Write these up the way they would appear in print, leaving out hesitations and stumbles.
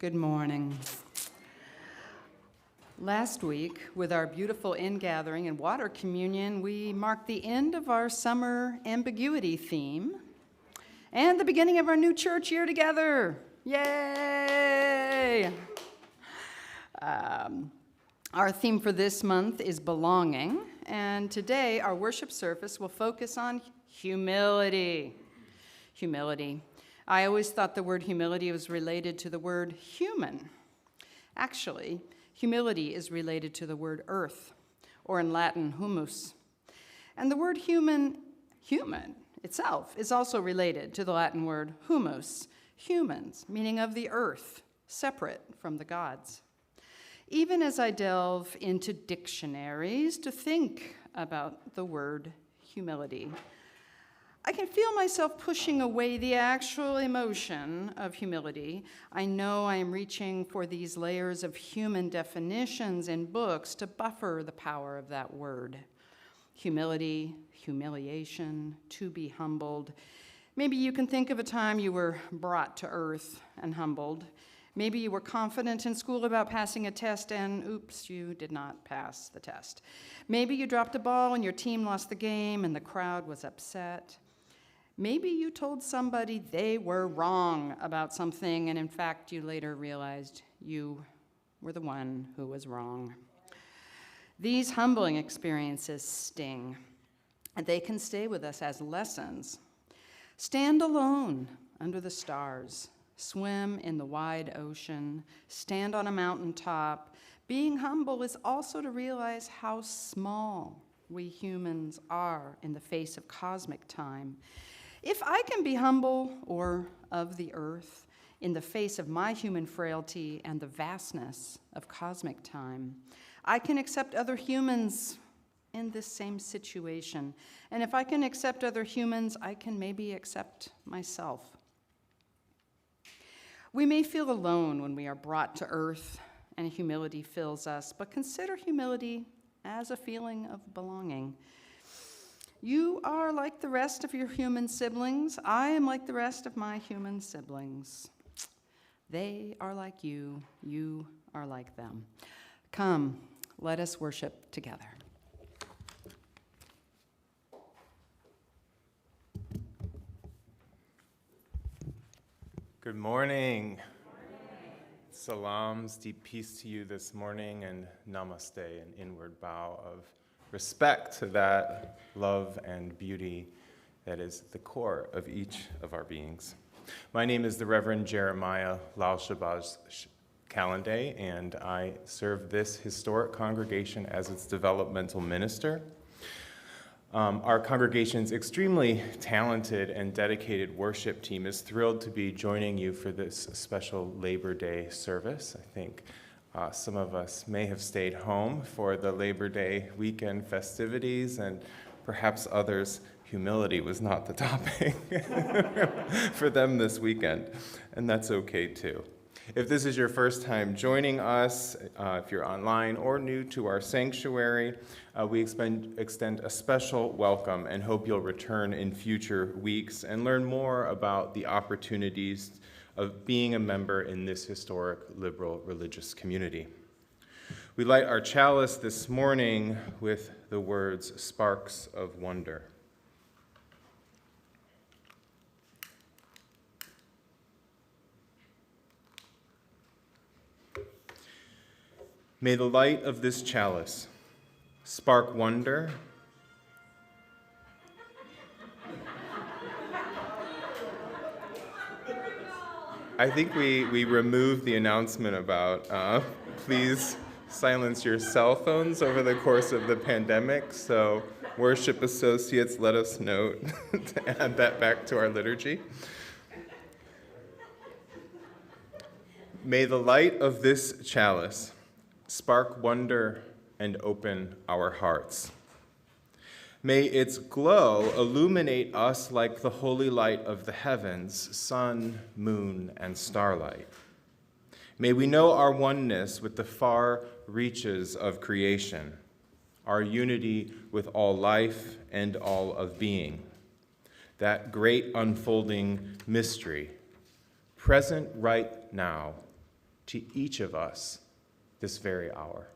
Good morning. Last week, with our beautiful ingathering and water communion, we marked the end of our summer ambiguity theme and the beginning of our new church year together. Yay! Our theme for this month is belonging, and today our worship service will focus on humility. Humility. I always thought the word humility was related to the word human. Actually, humility is related to the word earth, or in Latin, humus. And the word human itself, is also related to the Latin word humus, humans, meaning of the earth, separate from the gods. Even as I delve into dictionaries to think about the word humility, I can feel myself pushing away the actual emotion of humility. I know I am reaching for these layers of human definitions in books to buffer the power of that word. Humility, humiliation, to be humbled. Maybe you can think of a time you were brought to earth and humbled. Maybe you were confident in school about passing a test and, oops, you did not pass the test. Maybe you dropped a ball and your team lost the game and the crowd was upset. Maybe you told somebody they were wrong about something, and in fact, you later realized you were the one who was wrong. These humbling experiences sting, and they can stay with us as lessons. Stand alone under the stars, swim in the wide ocean, stand on a mountaintop. Being humble is also to realize how small we humans are in the face of cosmic time. If I can be humble or of the earth in the face of my human frailty and the vastness of cosmic time, I can accept other humans in this same situation. And if I can accept other humans, I can maybe accept myself. We may feel alone when we are brought to earth and humility fills us, but consider humility as a feeling of belonging. You are like the rest of your human siblings. I am like the rest of my human siblings. They are like you. You are like them. Come, let us worship together. Good morning. Salams, deep peace to you this morning, and namaste, an inward bow of respect to that love and beauty that is the core of each of our beings. My name is the Reverend Jeremiah Lalshabaz Kalendae, and I serve this historic congregation as its developmental minister. Our congregation's extremely talented and dedicated worship team is thrilled to be joining you for this special Labor Day service. I think some of us may have stayed home for the Labor Day weekend festivities, and perhaps others, humility was not the topic for them this weekend, and that's okay too. If this is your first time joining us, if you're online or new to our sanctuary, we extend a special welcome and hope you'll return in future weeks and learn more about the opportunities of being a member in this historic liberal religious community. We light our chalice this morning with the words, "Sparks of Wonder." May the light of this chalice spark wonder I think we removed the announcement about please silence your cell phones over the course of the pandemic, so worship associates let us know to add that back to our liturgy. May the light of this chalice spark wonder and open our hearts. May its glow illuminate us like the holy light of the heavens, sun, moon, and starlight. May we know our oneness with the far reaches of creation, our unity with all life and all of being, that great unfolding mystery, present right now to each of us this very hour.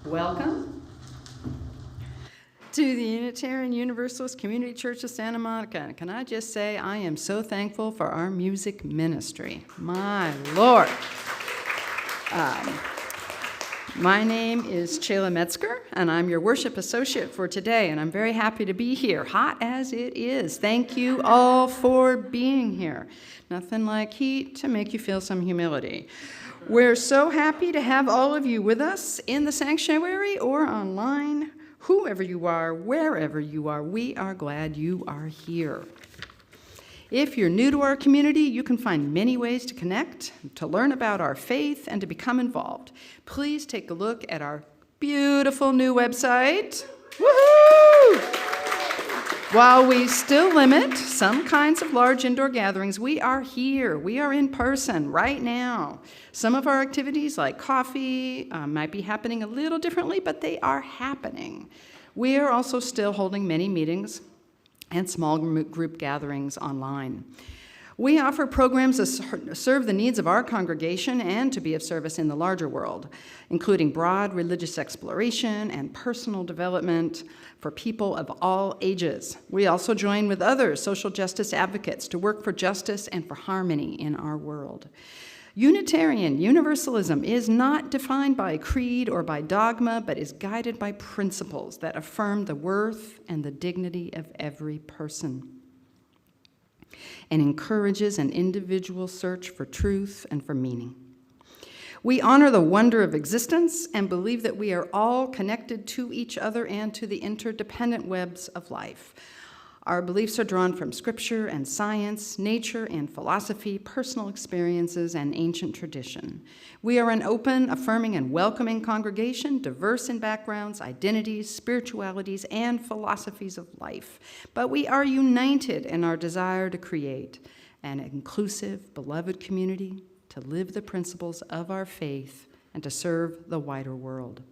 Welcome. to the Unitarian Universalist Community Church of Santa Monica. And can I just say, I am so thankful for our music ministry. My Lord. My name is Chela Metzger, and I'm your worship associate for today, and I'm very happy to be here, hot as it is. Thank you all for being here. Nothing like heat to make you feel some humility. We're so happy to have all of you with us in the sanctuary or online. Whoever you are, wherever you are, we are glad you are here. If you're new to our community, you can find many ways to connect, to learn about our faith, and to become involved. Please take a look at our beautiful new website. Woohoo! While we still limit some kinds of large indoor gatherings, we are here. We are in person right now. Some of our activities, like coffee, might be happening a little differently, but they are happening. We are also still holding many meetings and small group gatherings online. We offer programs that serve the needs of our congregation and to be of service in the larger world, including broad religious exploration and personal development for people of all ages. We also join with other social justice advocates to work for justice and for harmony in our world. Unitarian Universalism is not defined by creed or by dogma, but is guided by principles that affirm the worth and the dignity of every person, and encourages an individual search for truth and for meaning. We honor the wonder of existence and believe that we are all connected to each other and to the interdependent webs of life. Our beliefs are drawn from scripture and science, nature and philosophy, personal experiences, and ancient tradition. We are an open, affirming, and welcoming congregation, diverse in backgrounds, identities, spiritualities, and philosophies of life. But we are united in our desire to create an inclusive, beloved community, to live the principles of our faith, and to serve the wider world.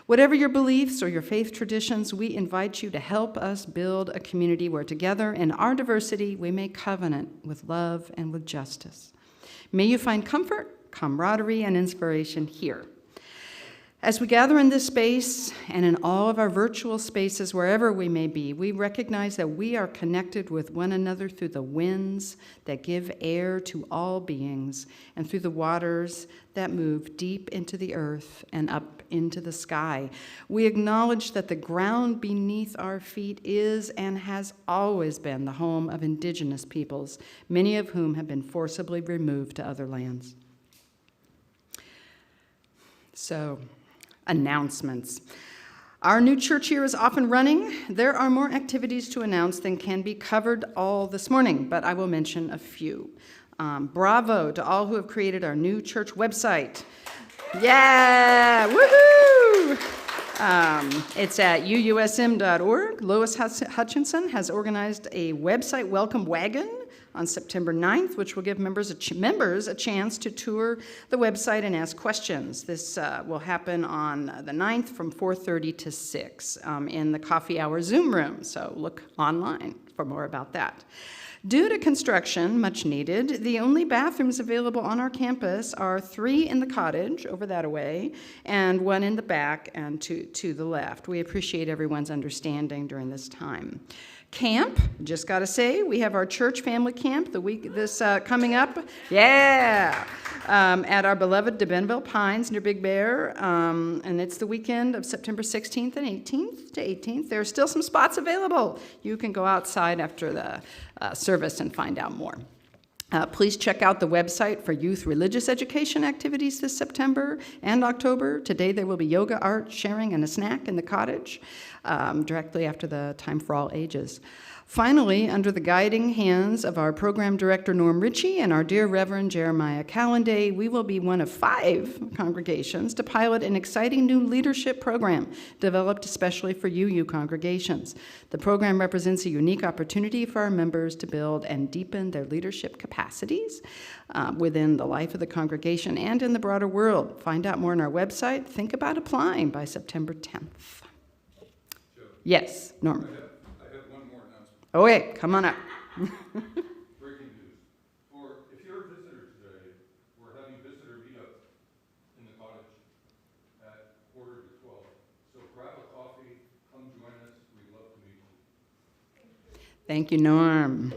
Whatever your beliefs or your faith traditions, we invite you to help us build a community where together in our diversity we may covenant with love and with justice. May you find comfort, camaraderie, and inspiration here. As we gather in this space and in all of our virtual spaces, wherever we may be, we recognize that we are connected with one another through the winds that give air to all beings and through the waters that move deep into the earth and up into the sky. We acknowledge that the ground beneath our feet is and has always been the home of indigenous peoples, many of whom have been forcibly removed to other lands. So, announcements. Our new church year is off and running. There are more activities to announce than can be covered all this morning, but I will mention a few. Bravo to all who have created our new church website. Yeah, woohoo! It's at UUSM.org. Lois Hutchinson has organized a website welcome wagon on September 9th, which will give members a chance to tour the website and ask questions. This will happen on the 9th from 4:30 to 6 in the coffee hour Zoom room, so look online for more about that. Due to construction, much needed, the only bathrooms available on our campus are 3 in the cottage, over that away, and 1 in the back and to the left. We appreciate everyone's understanding during this time. Camp, just got to say, we have our church family camp the week this coming up. Yeah! At our beloved de Benville Pines near Big Bear, and it's the weekend of September 16th and 18th to 18th. There are still some spots available. You can go outside after the service and find out more. Please check out the website for youth religious education activities this September and October. Today there will be yoga, art, sharing, and a snack in the cottage directly after the Time for All Ages. Finally, under the guiding hands of our program director, Norm Ritchie, and our dear Reverend Jeremiah Kalendae, we will be one of 5 congregations to pilot an exciting new leadership program developed especially for UU congregations. The program represents a unique opportunity for our members to build and deepen their leadership capacities within the life of the congregation and in the broader world. Find out more on our website. Think about applying by September 10th. Joe, Yes, Norm. I have one more announcement. Oh, wait, come on up. Breaking news. If you're a visitor today, we're having visitor meetup in the cottage at 11:45. So grab a coffee, come join us. Thank you, Norm.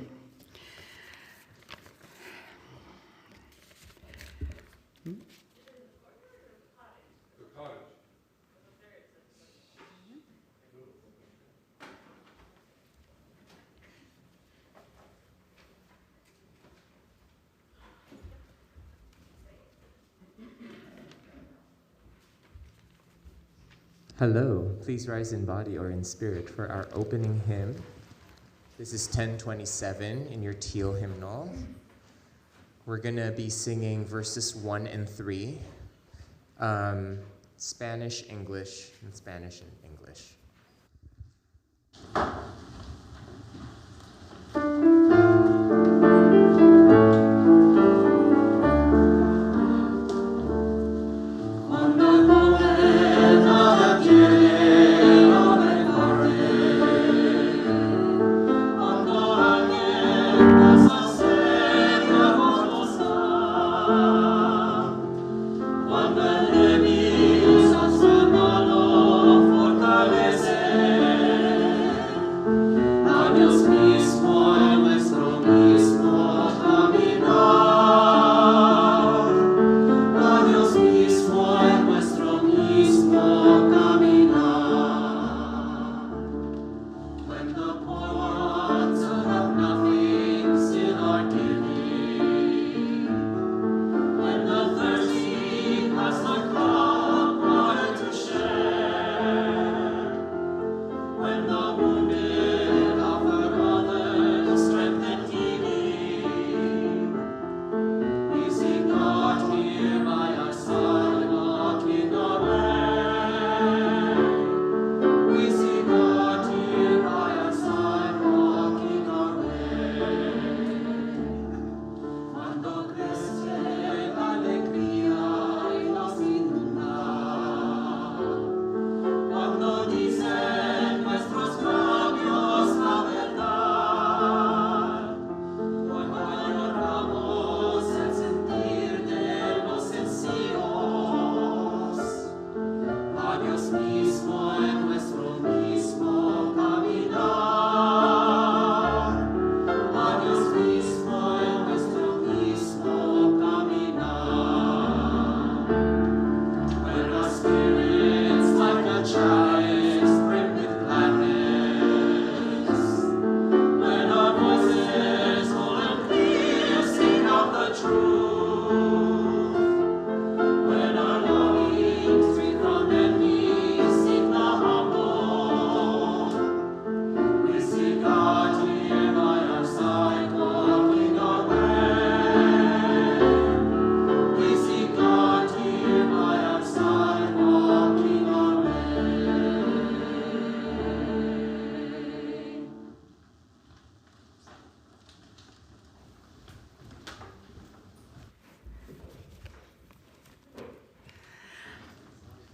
The cottage. Hello, please rise in body or in spirit for our opening hymn. This is 1027 in your teal hymnal. We're going to be singing verses 1 and 3, Spanish, English, and Spanish and English.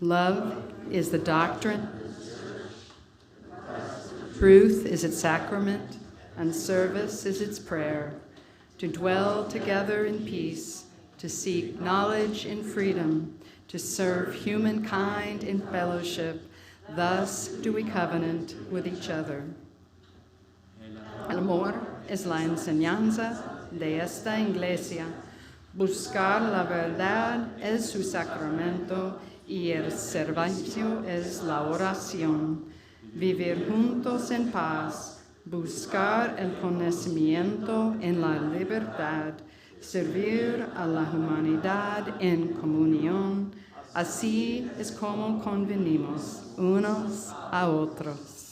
Love is the doctrine, truth is its sacrament, and service is its prayer, to dwell together in peace, to seek knowledge in freedom, to serve humankind in fellowship. Thus do we covenant with each other. El amor es la enseñanza de esta iglesia. Buscar la verdad es su sacramento y el servicio es la oración. Vivir juntos en paz, buscar el conocimiento en la libertad, servir a la humanidad en comunión. Así es como convenimos unos a otros.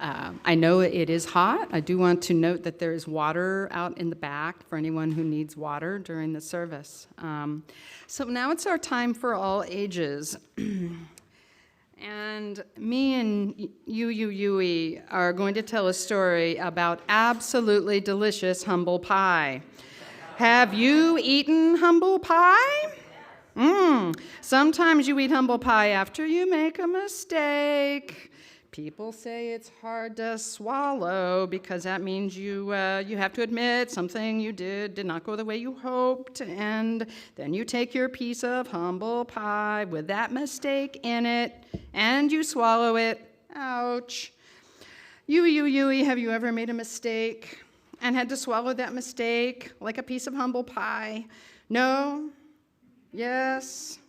I know it is hot. I do want to note that there is water out in the back for anyone who needs water during the service. So now it's our time for all ages. And me and Yui are going to tell a story about absolutely delicious humble pie. Have you eaten humble pie? Sometimes you eat humble pie after you make a mistake. People say it's hard to swallow because that means you have to admit something you did not go the way you hoped, and then you take your piece of humble pie with that mistake in it, and you swallow it. Ouch. Yui, have you ever made a mistake and had to swallow that mistake like a piece of humble pie? No? Yes?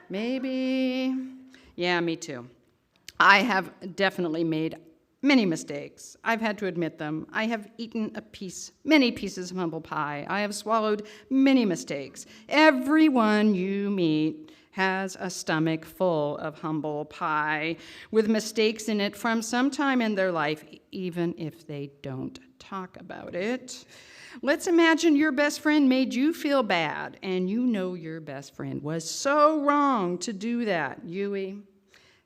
Maybe? Yeah, me too. I have definitely made many mistakes. I've had to admit them. I have eaten many pieces of humble pie. I have swallowed many mistakes. Everyone you meet has a stomach full of humble pie with mistakes in it from some time in their life, even if they don't talk about it. Let's imagine your best friend made you feel bad, and you know your best friend was so wrong to do that. Yui,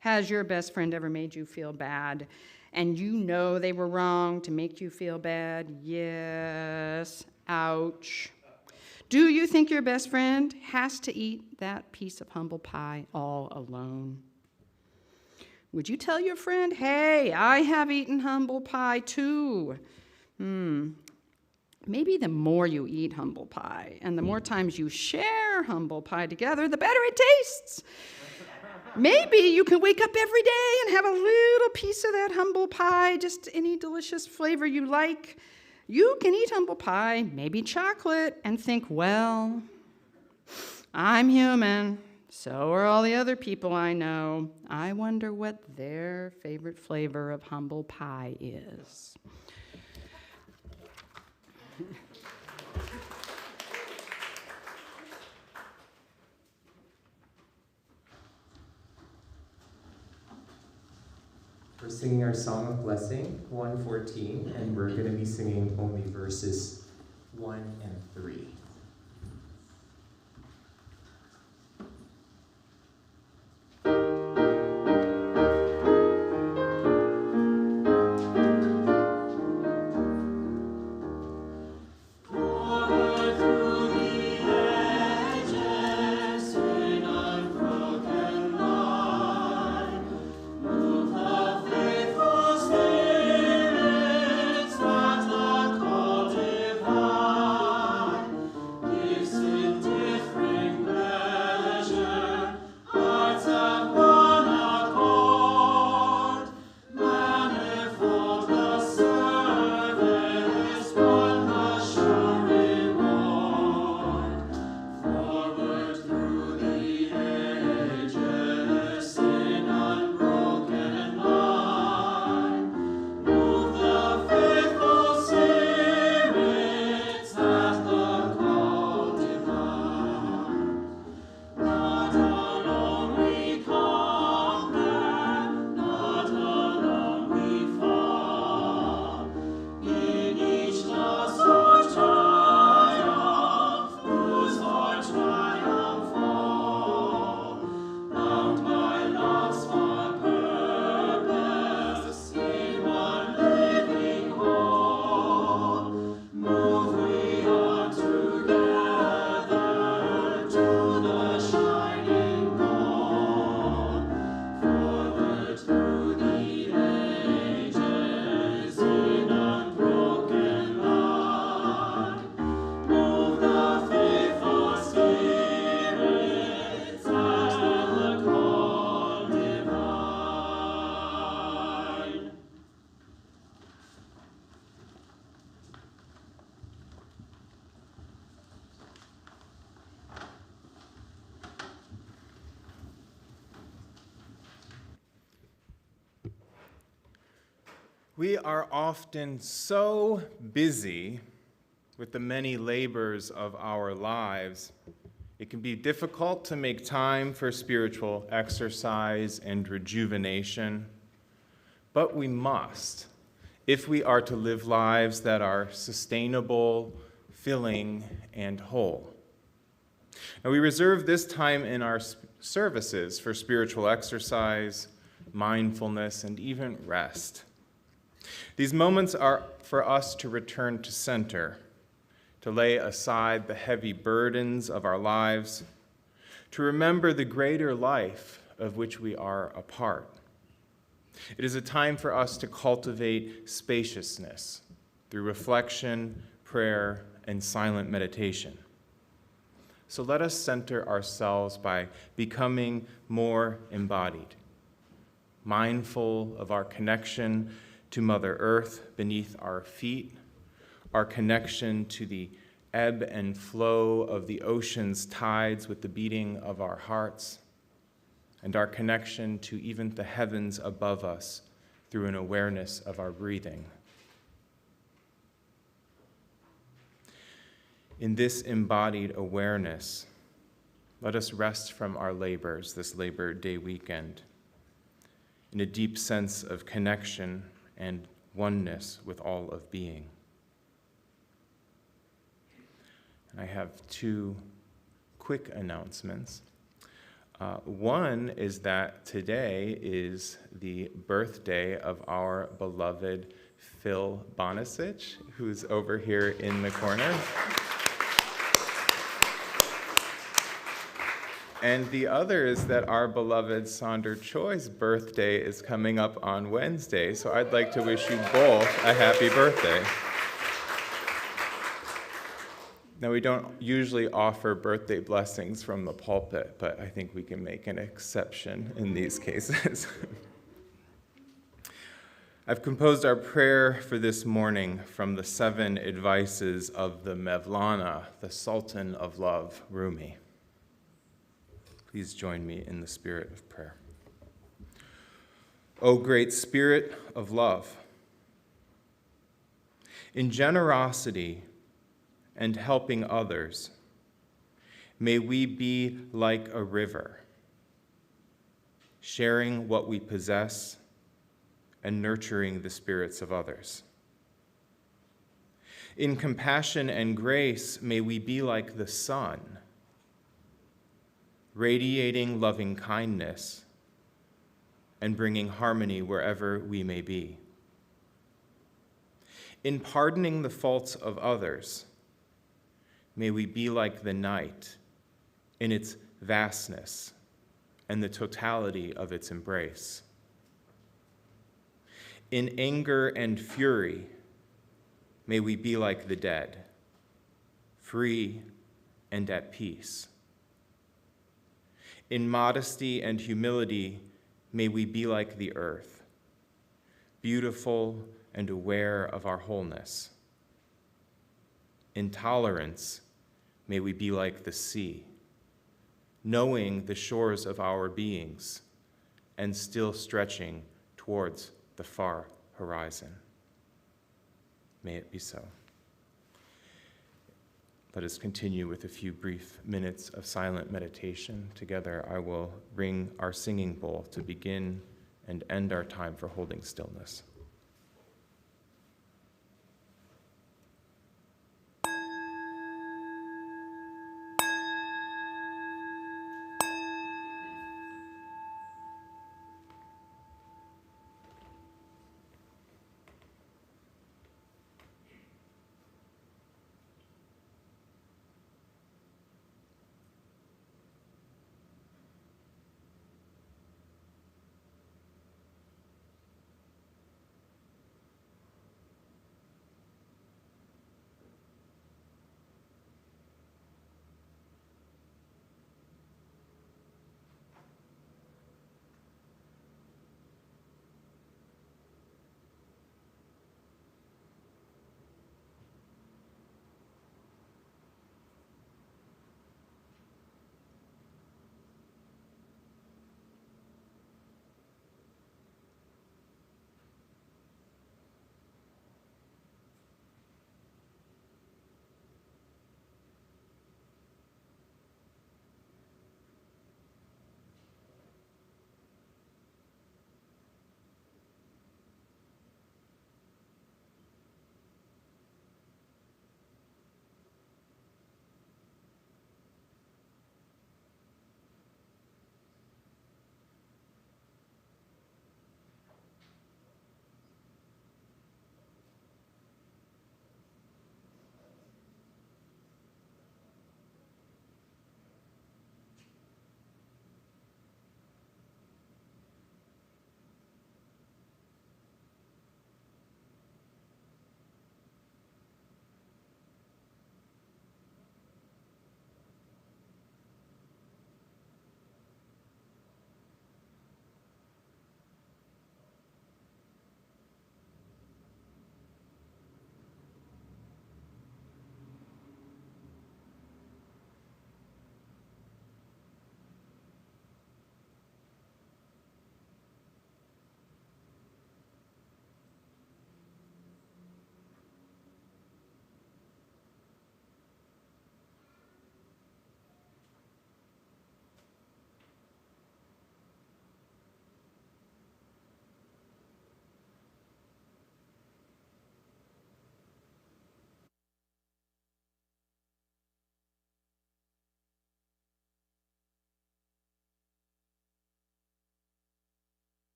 has your best friend ever made you feel bad, and you know they were wrong to make you feel bad? Yes. Ouch. Do you think your best friend has to eat that piece of humble pie all alone? Would you tell your friend, hey, I have eaten humble pie too? Maybe the more you eat humble pie and the more times you share humble pie together, the better it tastes. Maybe you can wake up every day and have a little piece of that humble pie, just any delicious flavor you like. You can eat humble pie, maybe chocolate, and think, well, I'm human. So are all the other people I know. I wonder what their favorite flavor of humble pie is. We're singing our Song of Blessing, 114, and we're going to be singing only verses 1 and 3. We are often so busy with the many labors of our lives, it can be difficult to make time for spiritual exercise and rejuvenation. but we must if we are to live lives that are sustainable, filling, and whole. Now, we reserve this time in our services for spiritual exercise, mindfulness, and even rest. These moments are for us to return to center, to lay aside the heavy burdens of our lives, to remember the greater life of which we are a part. It is a time for us to cultivate spaciousness through reflection, prayer, and silent meditation. So let us center ourselves by becoming more embodied, mindful of our connection to Mother Earth beneath our feet, our connection to the ebb and flow of the ocean's tides with the beating of our hearts, and our connection to even the heavens above us through an awareness of our breathing. In this embodied awareness, let us rest from our labors this Labor Day weekend in a deep sense of connection and oneness with all of being. And I have two quick announcements. One is that today is the birthday of our beloved Phil Bonasich, who's over here in the corner. And the other is that our beloved Sonder Choi's birthday is coming up on Wednesday, so I'd like to wish you both a happy birthday. Now, we don't usually offer birthday blessings from the pulpit, but I think we can make an exception in these cases. I've composed our prayer for this morning from the 7 advices of the Mevlana, the Sultan of Love, Rumi. Please join me in the spirit of prayer. O great Spirit of love, in generosity and helping others, may we be like a river, sharing what we possess and nurturing the spirits of others. In compassion and grace, may we be like the sun, radiating loving kindness and bringing harmony wherever we may be. In pardoning the faults of others, may we be like the night in its vastness and the totality of its embrace. In anger and fury, may we be like the dead, free and at peace. In modesty and humility, may we be like the earth, beautiful and aware of our wholeness. In tolerance, may we be like the sea, knowing the shores of our beings and still stretching towards the far horizon. May it be so. Let us continue with a few brief minutes of silent meditation. Together, I will ring our singing bowl to begin and end our time for holding stillness.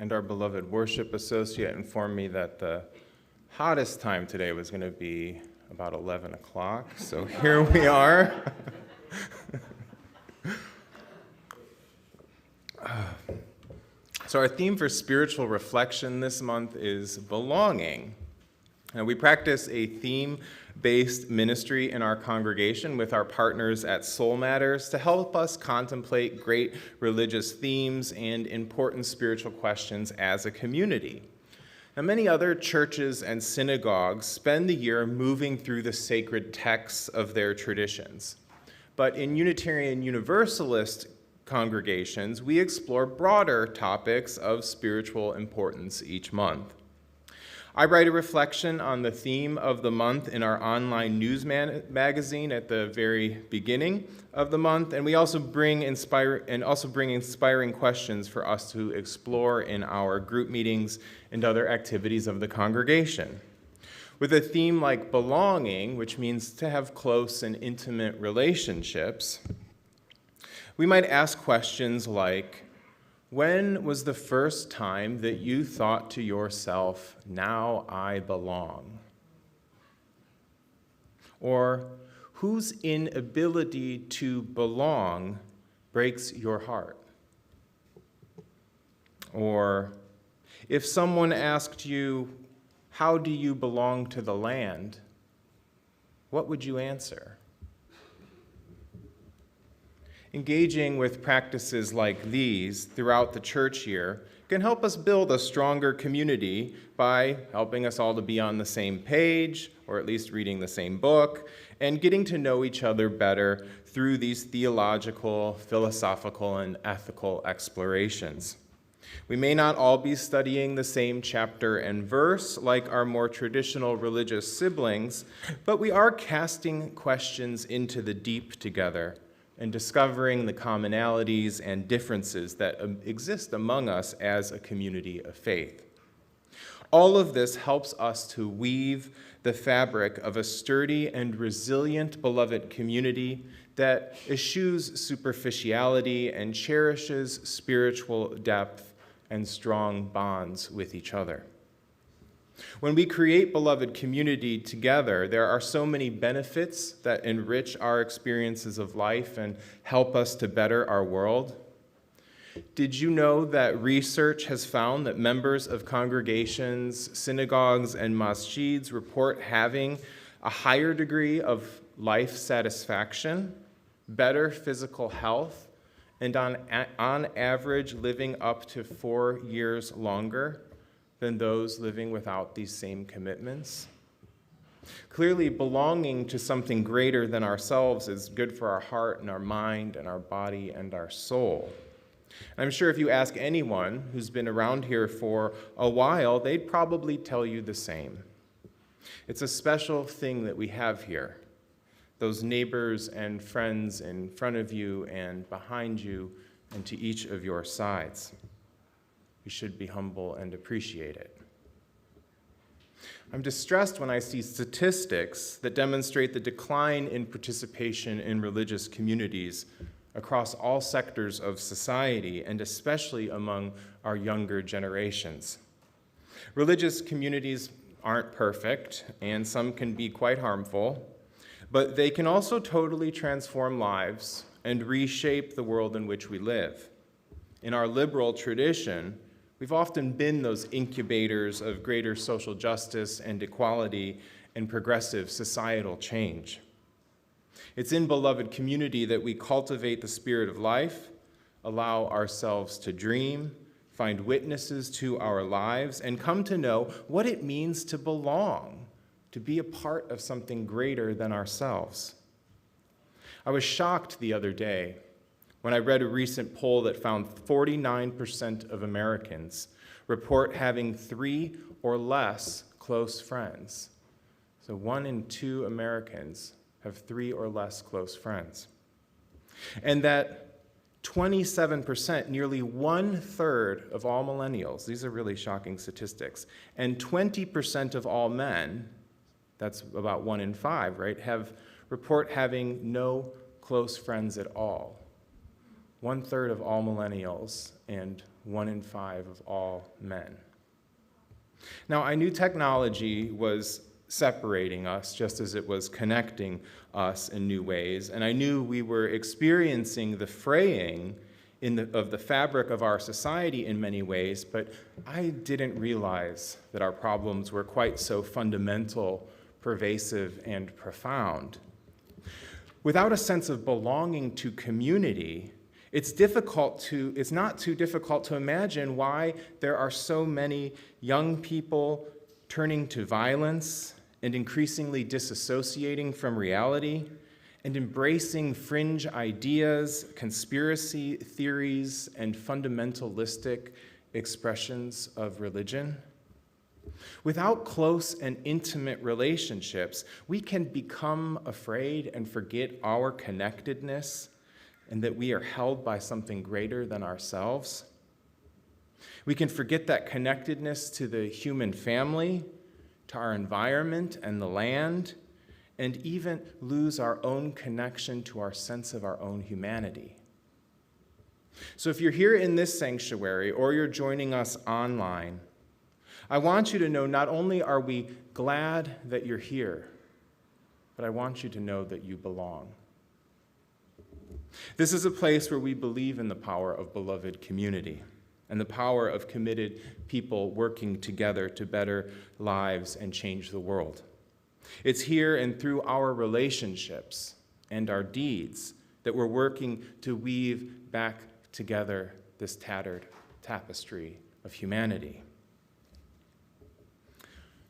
and our beloved worship associate informed me that the hottest time today was going to be about 11 o'clock, so here we are. So our theme for spiritual reflection this month is belonging. And we practice a theme-based ministry in our congregation with our partners at Soul Matters to help us contemplate great religious themes and important spiritual questions as a community. Now, many other churches and synagogues spend the year moving through the sacred texts of their traditions. But in Unitarian Universalist congregations, we explore broader topics of spiritual importance each month. I write a reflection on the theme of the month in our online news magazine at the very beginning of the month, and we also bring inspiring questions for us to explore in our group meetings and other activities of the congregation. With a theme like belonging, which means to have close and intimate relationships, we might ask questions like, when was the first time that you thought to yourself, now I belong? Or, whose inability to belong breaks your heart? Or, if someone asked you, how do you belong to the land? What would you answer? Engaging with practices like these throughout the church year can help us build a stronger community by helping us all to be on the same page, or at least reading the same book, and getting to know each other better through these theological, philosophical, and ethical explorations. We may not all be studying the same chapter and verse like our more traditional religious siblings, but we are casting questions into the deep together and discovering the commonalities and differences that exist among us as a community of faith. All of this helps us to weave the fabric of a sturdy and resilient beloved community that eschews superficiality and cherishes spiritual depth and strong bonds with each other. When we create beloved community together, there are so many benefits that enrich our experiences of life and help us to better our world. Did you know that research has found that members of congregations, synagogues, and masjids report having a higher degree of life satisfaction, better physical health, and on average living up to 4 years longer than those living without these same commitments? Clearly, belonging to something greater than ourselves is good for our heart and our mind and our body and our soul. I'm sure if you ask anyone who's been around here for a while, they'd probably tell you the same. It's a special thing that we have here. Those neighbors and friends in front of you and behind you and to each of your sides. We should be humble and appreciate it. I'm distressed when I see statistics that demonstrate the decline in participation in religious communities across all sectors of society, and especially among our younger generations. Religious communities aren't perfect, and some can be quite harmful, but they can also totally transform lives and reshape the world in which we live. In our liberal tradition, we've often been those incubators of greater social justice and equality and progressive societal change. It's in beloved community that we cultivate the spirit of life, allow ourselves to dream, find witnesses to our lives, and come to know what it means to belong, to be a part of something greater than ourselves. I was shocked the other day when I read a recent poll that found 49% of Americans report having 3 or less close friends. So 1 in 2 Americans have 3 or less close friends. And that 27%, nearly 1/3 of all millennials, these are really shocking statistics, and 20% of all men, that's about 1 in 5, right, report having no close friends at all. 1/3 of all millennials and 1 in 5 of all men. Now, I knew technology was separating us just as it was connecting us in new ways, and I knew we were experiencing the fraying of the fabric of our society in many ways, but I didn't realize that our problems were quite so fundamental, pervasive, and profound. Without a sense of belonging to community, it's not too difficult to imagine why there are so many young people turning to violence and increasingly disassociating from reality and embracing fringe ideas, conspiracy theories, and fundamentalistic expressions of religion. Without close and intimate relationships, we can become afraid and forget our connectedness and that we are held by something greater than ourselves. We can forget that connectedness to the human family, to our environment and the land, and even lose our own connection to our sense of our own humanity. So if you're here in this sanctuary or you're joining us online, I want you to know not only are we glad that you're here, but I want you to know that you belong. This is a place where we believe in the power of beloved community and the power of committed people working together to better lives and change the world. It's here and through our relationships and our deeds that we're working to weave back together this tattered tapestry of humanity.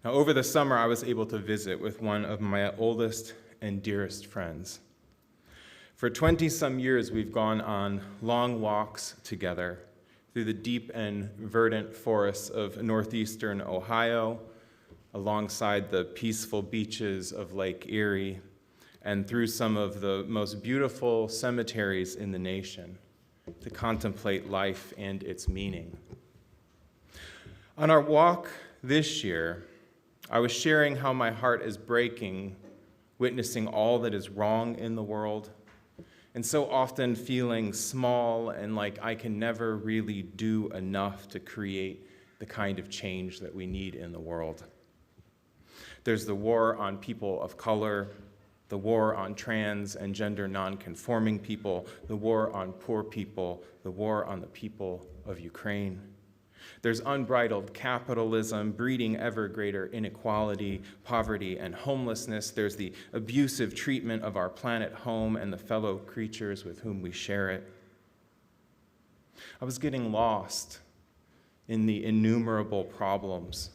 Now, over the summer, I was able to visit with one of my oldest and dearest friends. For 20-some years, we've gone on long walks together through the deep and verdant forests of northeastern Ohio, alongside the peaceful beaches of Lake Erie, and through some of the most beautiful cemeteries in the nation to contemplate life and its meaning. On our walk this year, I was sharing how my heart is breaking, witnessing all that is wrong in the world, and so often feeling small and like I can never really do enough to create the kind of change that we need in the world. There's the war on people of color, the war on trans and gender nonconforming people, the war on poor people, the war on the people of Ukraine. There's unbridled capitalism breeding ever greater inequality, poverty, and homelessness. There's the abusive treatment of our planet home and the fellow creatures with whom we share it. I was getting lost in the innumerable problems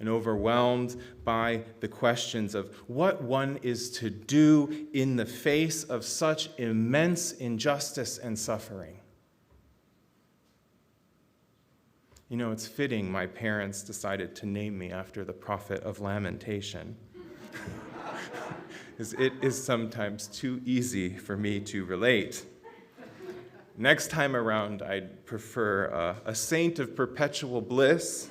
and overwhelmed by the questions of what one is to do in the face of such immense injustice and suffering. You know, it's fitting my parents decided to name me after the prophet of lamentation. It is sometimes too easy for me to relate. Next time around, I'd prefer a saint of perpetual bliss.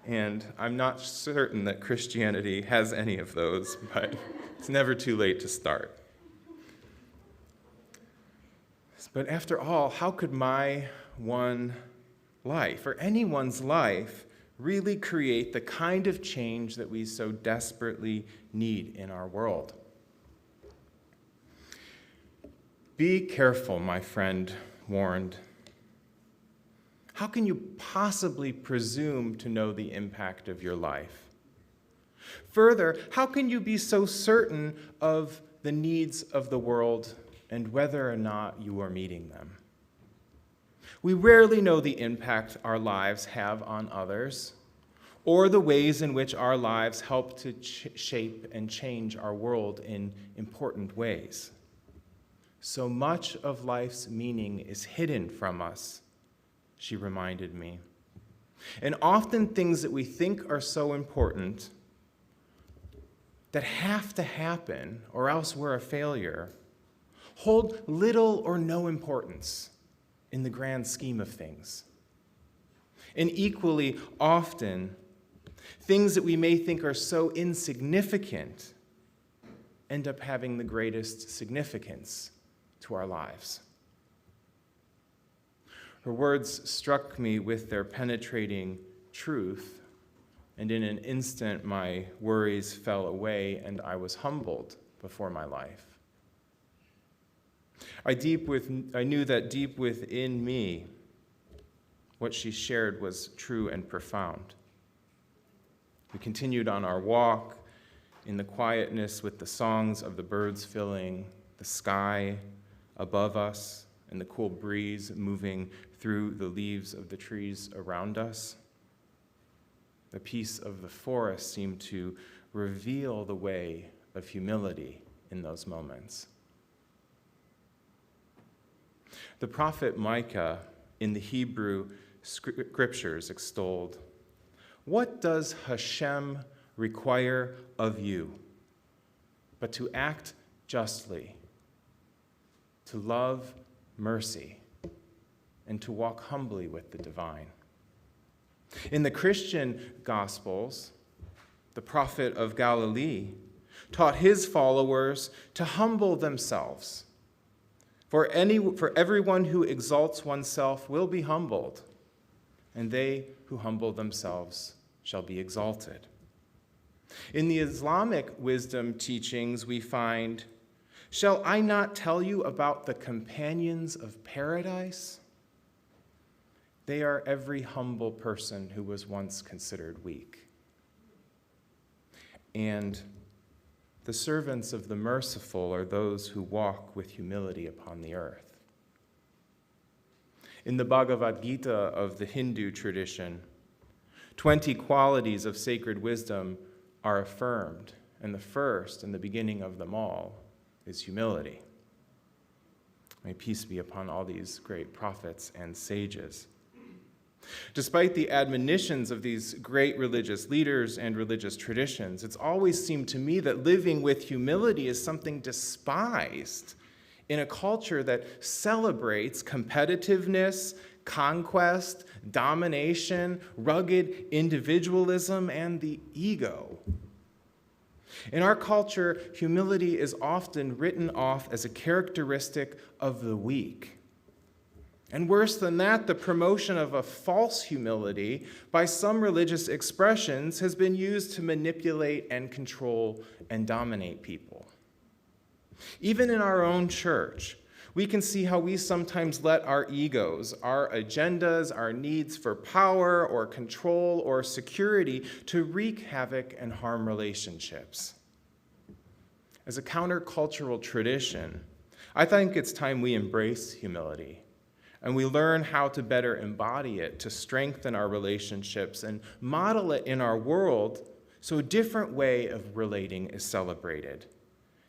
And I'm not certain that Christianity has any of those, but it's never too late to start. But after all, how could my one life, or anyone's life, really create the kind of change that we so desperately need in our world? Be careful, my friend warned. How can you possibly presume to know the impact of your life? Further, how can you be so certain of the needs of the world and whether or not you are meeting them? We rarely know the impact our lives have on others, or the ways in which our lives help to shape and change our world in important ways. So much of life's meaning is hidden from us, she reminded me. And often things that we think are so important, that have to happen, or else we're a failure, hold little or no importance in the grand scheme of things. And equally often, things that we may think are so insignificant end up having the greatest significance to our lives. Her words struck me with their penetrating truth, and in an instant my worries fell away and I was humbled before my life. I knew that deep within me, what she shared was true and profound. We continued on our walk in the quietness with the songs of the birds filling the sky above us and the cool breeze moving through the leaves of the trees around us. The peace of the forest seemed to reveal the way of humility in those moments. The prophet Micah in the Hebrew scriptures extolled, "What does Hashem require of you but to act justly, to love mercy, and to walk humbly with the divine?" In the Christian Gospels, the prophet of Galilee taught his followers to humble themselves. For everyone who exalts oneself will be humbled, and they who humble themselves shall be exalted. In the Islamic wisdom teachings, we find, "Shall I not tell you about the companions of paradise? They are every humble person who was once considered weak. And the servants of the merciful are those who walk with humility upon the earth." In the Bhagavad Gita of the Hindu tradition, 20 qualities of sacred wisdom are affirmed, and the first and the beginning of them all is humility. May peace be upon all these great prophets and sages. Despite the admonitions of these great religious leaders and religious traditions, it's always seemed to me that living with humility is something despised in a culture that celebrates competitiveness, conquest, domination, rugged individualism, and the ego. In our culture, humility is often written off as a characteristic of the weak. And worse than that, the promotion of a false humility by some religious expressions has been used to manipulate and control and dominate people. Even in our own church, we can see how we sometimes let our egos, our agendas, our needs for power or control or security to wreak havoc and harm relationships. As a countercultural tradition, I think it's time we embrace humility and we learn how to better embody it to strengthen our relationships and model it in our world so a different way of relating is celebrated.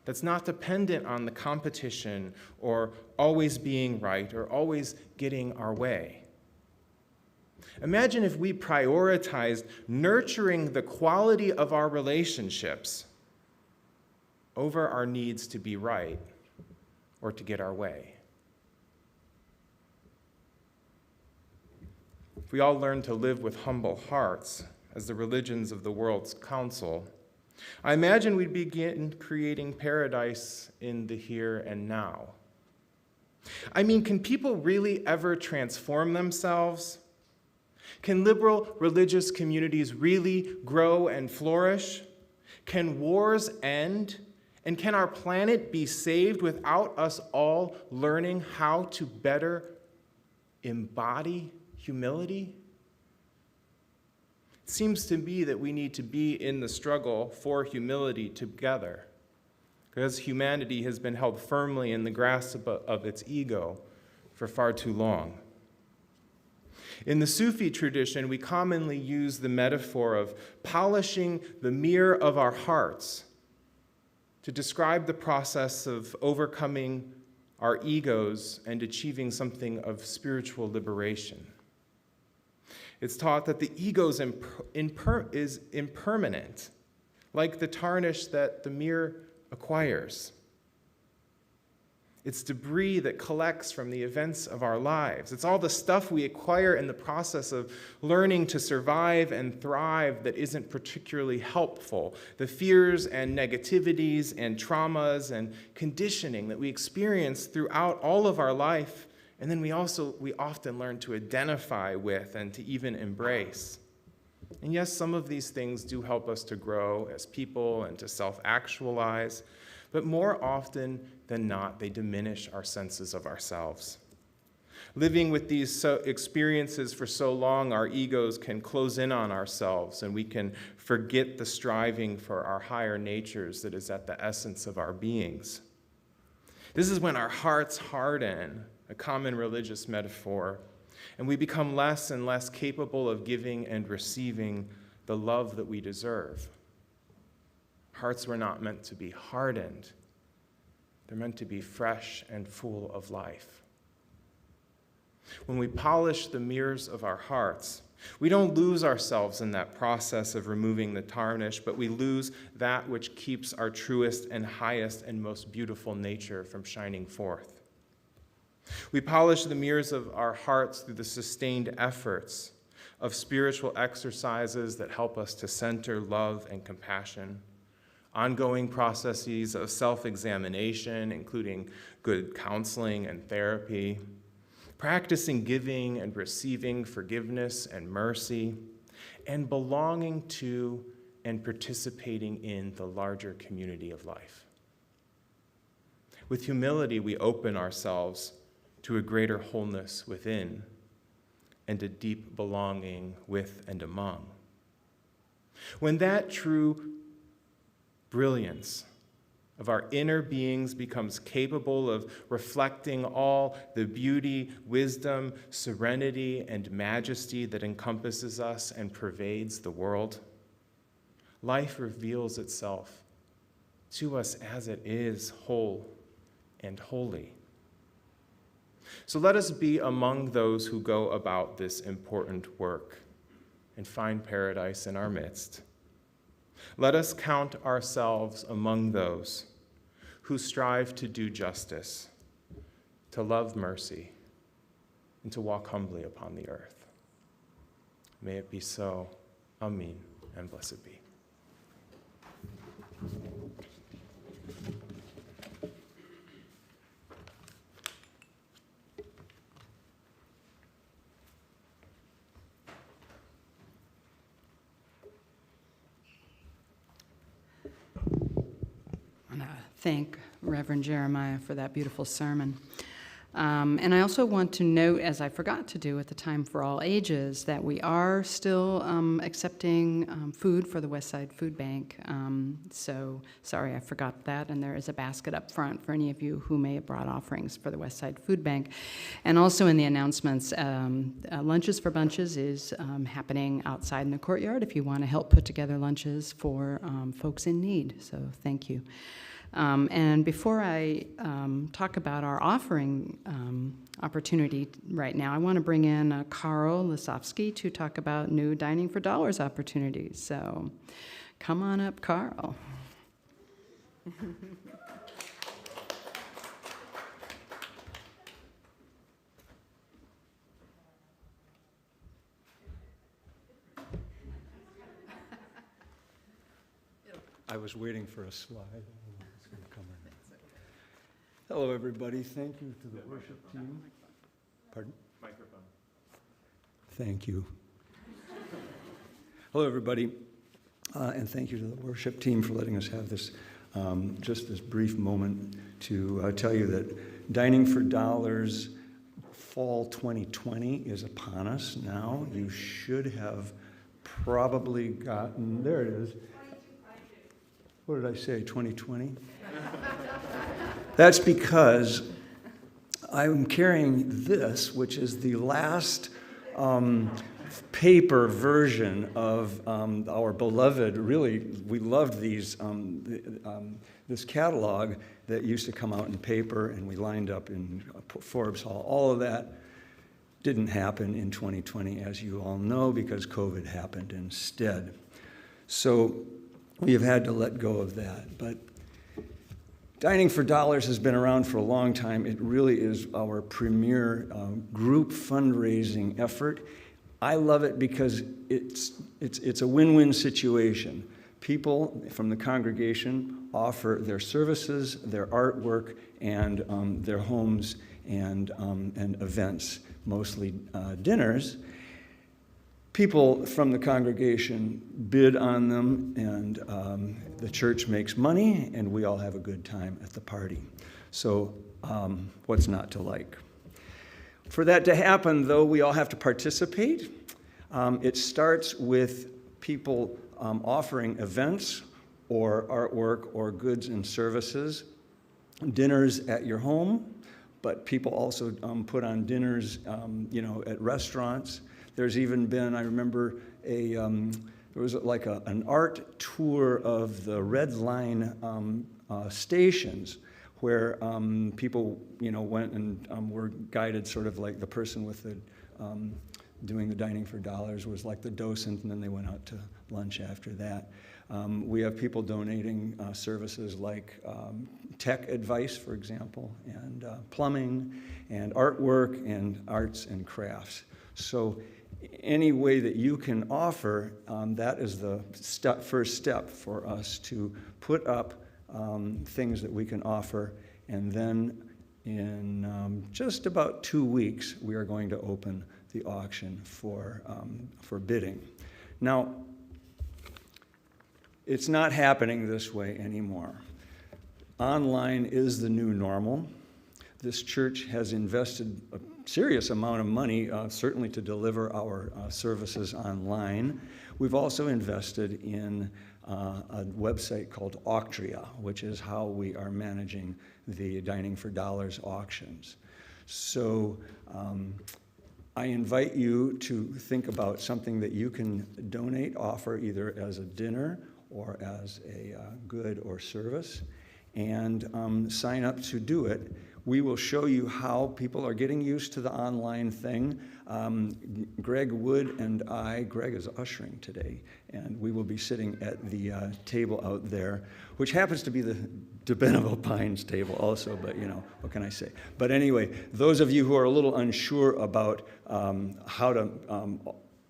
That's not dependent on the competition or always being right or always getting our way. Imagine if we prioritized nurturing the quality of our relationships over our needs to be right or to get our way. If we all learn to live with humble hearts, as the religions of the world's counsel, I imagine we'd begin creating paradise in the here and now. I mean, can people really ever transform themselves? Can liberal religious communities really grow and flourish? Can wars end? And can our planet be saved without us all learning how to better embody humility? It seems to me that we need to be in the struggle for humility together, because humanity has been held firmly in the grasp of its ego for far too long. In the Sufi tradition, we commonly use the metaphor of polishing the mirror of our hearts to describe the process of overcoming our egos and achieving something of spiritual liberation. It's taught that the ego is impermanent, like the tarnish that the mirror acquires. It's debris that collects from the events of our lives. It's all the stuff we acquire in the process of learning to survive and thrive that isn't particularly helpful. The fears and negativities and traumas and conditioning that we experience throughout all of our life And then we often learn to identify with and to even embrace. And yes, some of these things do help us to grow as people and to self-actualize, but more often than not, they diminish our senses of ourselves. Living with these experiences for so long, our egos can close in on ourselves, and we can forget the striving for our higher natures that is at the essence of our beings. This is when our hearts harden, a common religious metaphor, and we become less and less capable of giving and receiving the love that we deserve. Hearts were not meant to be hardened. They're meant to be fresh and full of life. When we polish the mirrors of our hearts, we don't lose ourselves in that process of removing the tarnish, but we lose that which keeps our truest and highest and most beautiful nature from shining forth. We polish the mirrors of our hearts through the sustained efforts of spiritual exercises that help us to center love and compassion, ongoing processes of self-examination, including good counseling and therapy, practicing giving and receiving forgiveness and mercy, and belonging to and participating in the larger community of life. With humility, we open ourselves to a greater wholeness within and a deep belonging with and among. When that true brilliance of our inner beings becomes capable of reflecting all the beauty, wisdom, serenity, and majesty that encompasses us and pervades the world, life reveals itself to us as it is, whole and holy. So let us be among those who go about this important work and find paradise in our midst. Let us count ourselves among those who strive to do justice, to love mercy, and to walk humbly upon the earth. May it be so. Amen, and blessed be. Thank Reverend Jeremiah for that beautiful sermon. And I also want to note, as I forgot to do at the Time for All Ages, that we are still accepting food for the Westside Food Bank. So sorry, I forgot that. And there is a basket up front for any of you who may have brought offerings for the Westside Food Bank. And also in the announcements, Lunches for Bunches is happening outside in the courtyard if you want to help put together lunches for folks in need. So thank you. And before I talk about our offering opportunity right now, I want to bring in Carl Lisowski to talk about new Dining for Dollars opportunities. So come on up, Carl. I was waiting for a slide. It's going to come right now. Hello, everybody. Thank you to the worship team. Pardon? Microphone. Thank you. Hello, everybody. And thank you to the worship team for letting us have this, just this brief moment to tell you that Dining for Dollars Fall 2020 is upon us now. You should have probably gotten, there it is. What did I say, 2020? That's because I'm carrying this, which is the last paper version of our beloved, really, we loved these, this catalog that used to come out in paper, and we lined up in Forbes Hall. All of that didn't happen in 2020, as you all know, because COVID happened instead. So we have had to let go of that. But Dining for Dollars has been around for a long time. It really is our premier group fundraising effort. I love it because it's a win-win situation. People from the congregation offer their services, their artwork, and their homes and events, mostly dinners. People from the congregation bid on them, and the church makes money, and we all have a good time at the party. So what's not to like? For that to happen, though, we all have to participate. It starts with people offering events or artwork or goods and services, dinners at your home, but people also put on dinners, at restaurants. There's even been, I remember, there was like an art tour of the Red Line stations where people, went and were guided, sort of like the person with the doing the Dining for Dollars was like the docent, and then they went out to lunch after that. We have people donating services like tech advice, for example, and plumbing, and artwork, and arts and crafts. So any way that you can offer, that is the first step for us to put up things that we can offer, and then in just about 2 weeks, we are going to open the auction for bidding. Now, it's not happening this way anymore. Online is the new normal. This church has invested a serious amount of money, certainly to deliver our services online. We've also invested in a website called Octria, which is how we are managing the Dining for Dollars auctions. So I invite you to think about something that you can donate, offer either as a dinner or as a good or service, and sign up to do it. We will show you how people are getting used to the online thing. Greg Wood and Greg is ushering today, and we will be sitting at the table out there, which happens to be the Beneville Pines table also, but what can I say? But anyway, those of you who are a little unsure about how to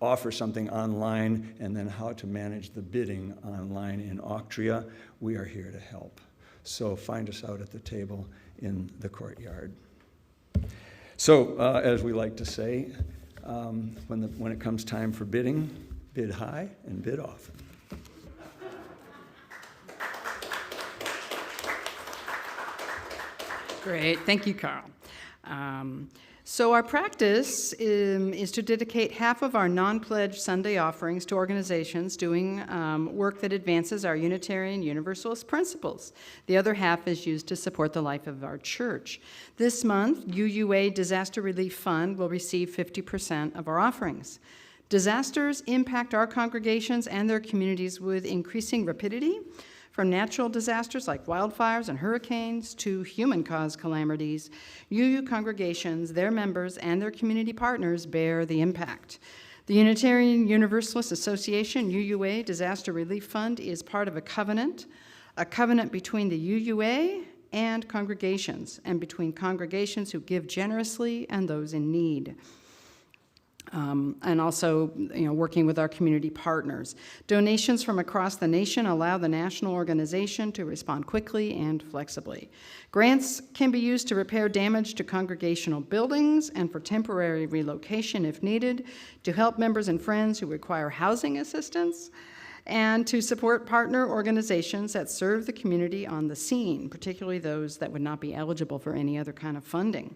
offer something online and then how to manage the bidding online in Octria, we are here to help. So find us out at the table in the courtyard. So, as we like to say, when it comes time for bidding, bid high and bid often. Great, thank you, Carl. So our practice is to dedicate half of our non-pledged Sunday offerings to organizations doing work that advances our Unitarian Universalist principles. The other half is used to support the life of our church. This month, UUA Disaster Relief Fund will receive 50% of our offerings. Disasters impact our congregations and their communities with increasing rapidity, from natural disasters like wildfires and hurricanes to human-caused calamities. UU congregations, their members, and their community partners bear the impact. The Unitarian Universalist Association UUA Disaster Relief Fund is part of a covenant between the UUA and congregations, and between congregations who give generously and those in need. And also, working with our community partners. Donations from across the nation allow the national organization to respond quickly and flexibly. Grants can be used to repair damage to congregational buildings and for temporary relocation if needed, to help members and friends who require housing assistance, and to support partner organizations that serve the community on the scene, particularly those that would not be eligible for any other kind of funding.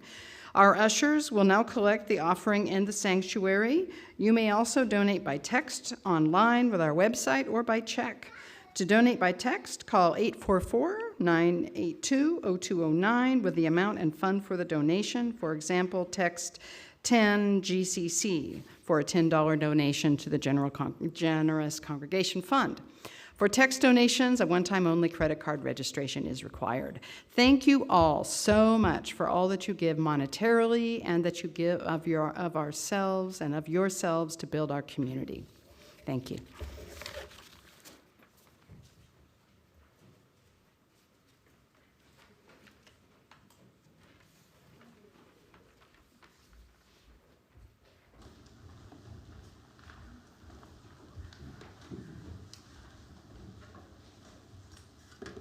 Our ushers will now collect the offering in the sanctuary. You may also donate by text, online, with our website, or by check. To donate by text, call 844-982-0209 with the amount and fund for the donation. For example, text 10 GCC for a $10 donation to the Generous Congregation Fund. For text donations, a one-time only credit card registration is required. Thank you all so much for all that you give monetarily and that you give of ourselves and of yourselves to build our community. Thank you. Thank you. 1 Corinthians 15:8. 'For the Lord is not given to man to judge him, but to man to judge himself. 'For each one has received according to his own work. Let him judge himself.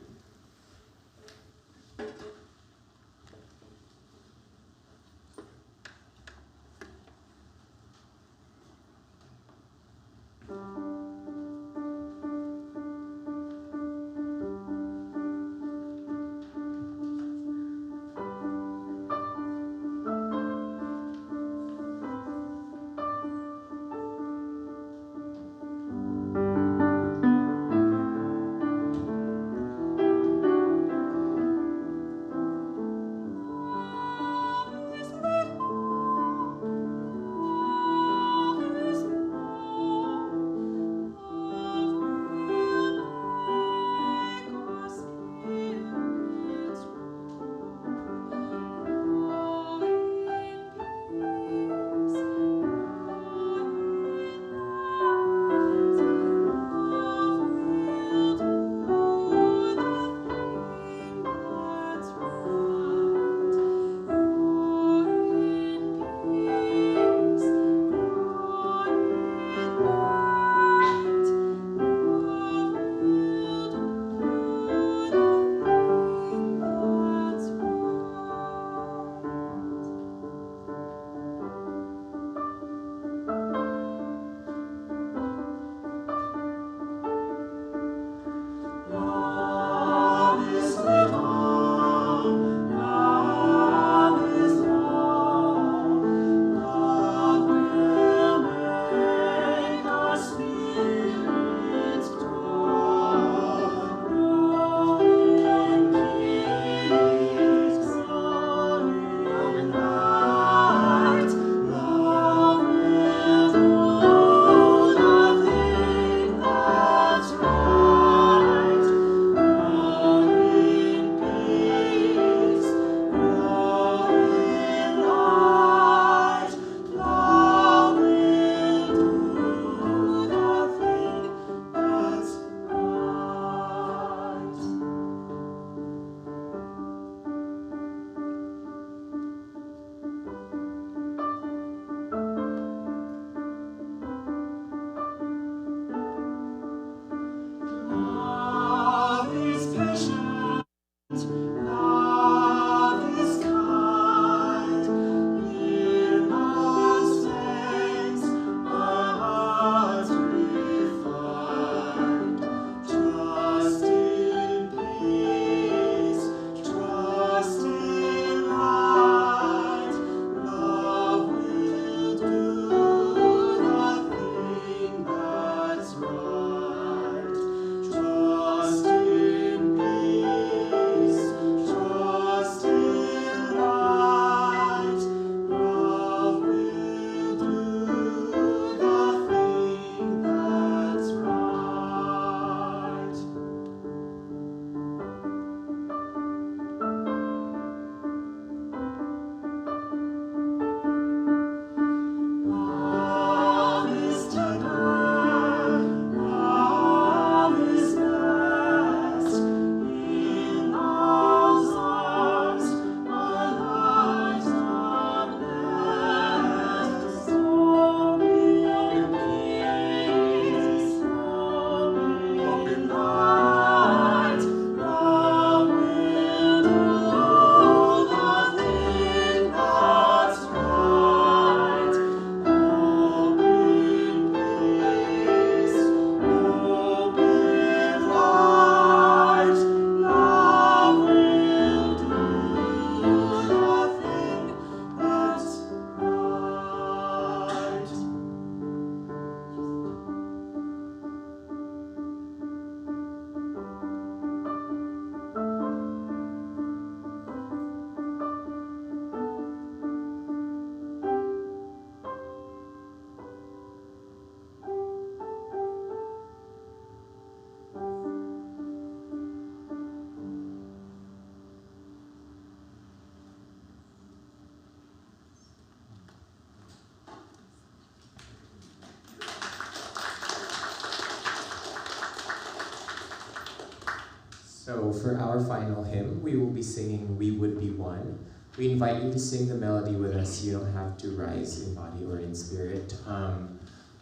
So for our final hymn, we will be singing We Would Be One. We invite you to sing the melody with us. You don't have to rise in body or in spirit.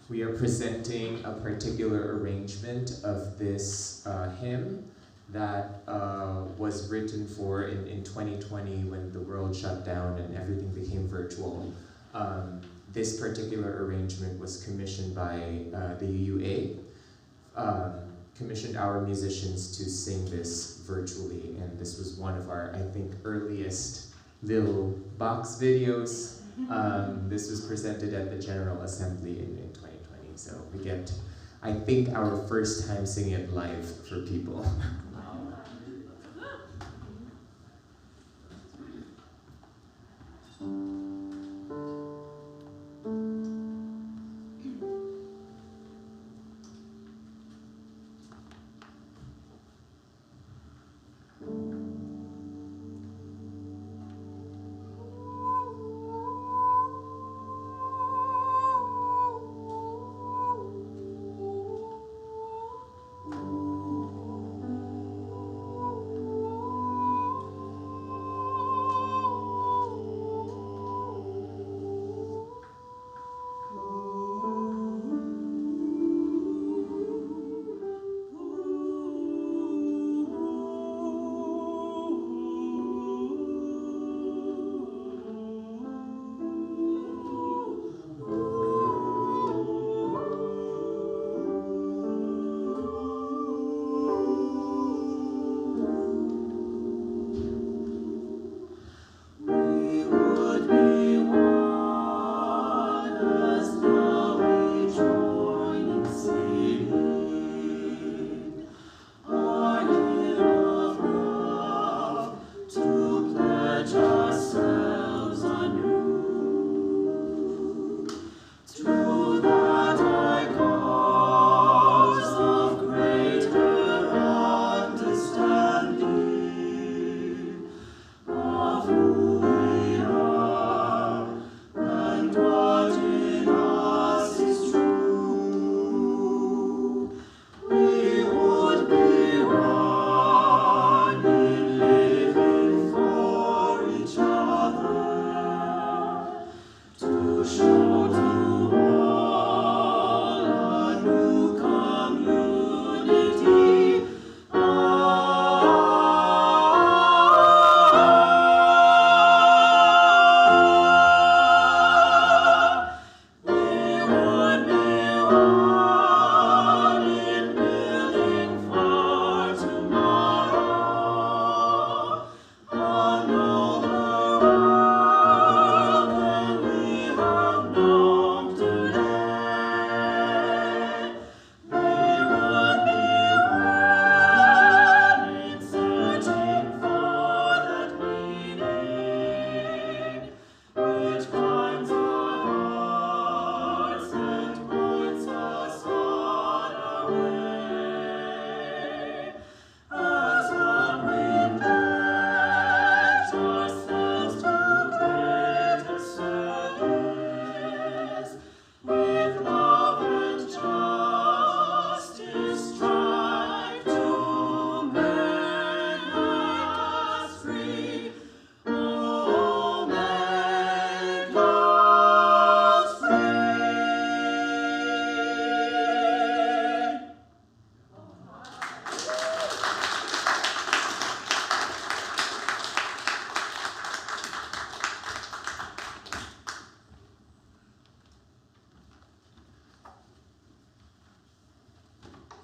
We are presenting a particular arrangement of this hymn that was written for in 2020 when the world shut down and everything became virtual. This particular arrangement was commissioned by the UUA, commissioned our musicians to sing this virtually, and this was one of our, I think, earliest little box videos. This was presented at the General Assembly in 2020, so we get, I think, our first time singing it live for people.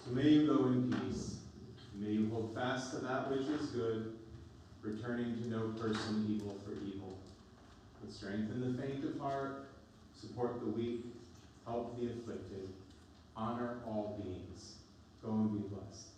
So may you go in peace. May you hold fast to that which is good, returning to no person evil for evil. But strengthen the faint of heart, support the weak, help the afflicted, honor all beings. Go and be blessed.